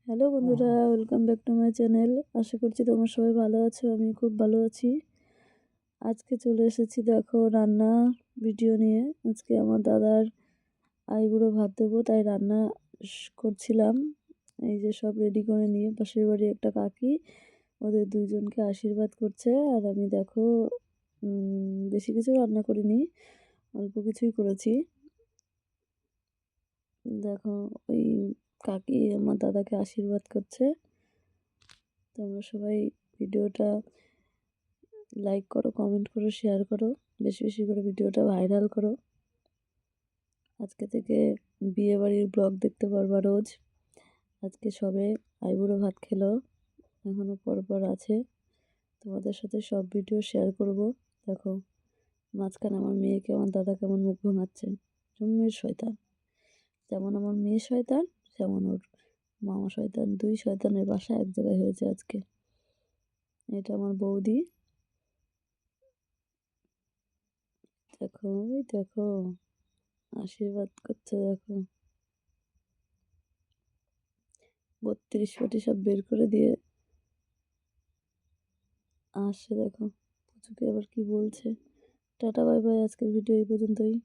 Hello বন্ধুরা, welcome back to my channel. আশা করছি তোমরা সবাই ভালো আছো। আমি খুব ভালো আছি। আজকে চলে এসেছি দেখো রান্না ভিডিও নিয়ে। আজকে আমার দাদার আইবুড়ো ভাত দেবো, তাই রান্না করছিলাম। এই যে সব রেডি করে নিয়ে পাশের বাড়ি একটা কাকি ওদের দুইজনকে আশীর্বাদ করছে। আর আমি দেখো বেশি কিছু রান্না করিনি, অল্প কিছুই করেছি। দেখো ওই কাকি আমার দাদাকে আশীর্বাদ করছে। তোমরা সবাই ভিডিওটা লাইক করো, কমেন্ট করো, শেয়ার করো, বেশি বেশি করে ভিডিওটা ভাইরাল করো। আজকে থেকে বিয়ে বাড়ির ব্লগ দেখতে পারবা রোজ। আজকে সবে আইবুড়ো ভাত খেলো, এখনো পরপর আছে। তোমাদের সাথে সব ভিডিও শেয়ার করব। দেখো মাঝখানে আমার মেয়েকে আমার দাদা কেমন মুখ ভাঙাচ্ছে। জন্মের শয়তান, যেমন আমার মেয়ে শয়তান যেমন ওর মামা শয়তান। দুই শয়তানের বাসা এক জায়গায় হয়েছে আজকে। এটা আমার বৌদি। দেখো ওই দেখো আশীর্বাদ করছে। দেখো 32 পাটি সব বের করে দিয়ে আসছে। দেখো পুচুকে আবার কি বলছে। টাটা বাই বাই, আজকের ভিডিও এই পর্যন্তই।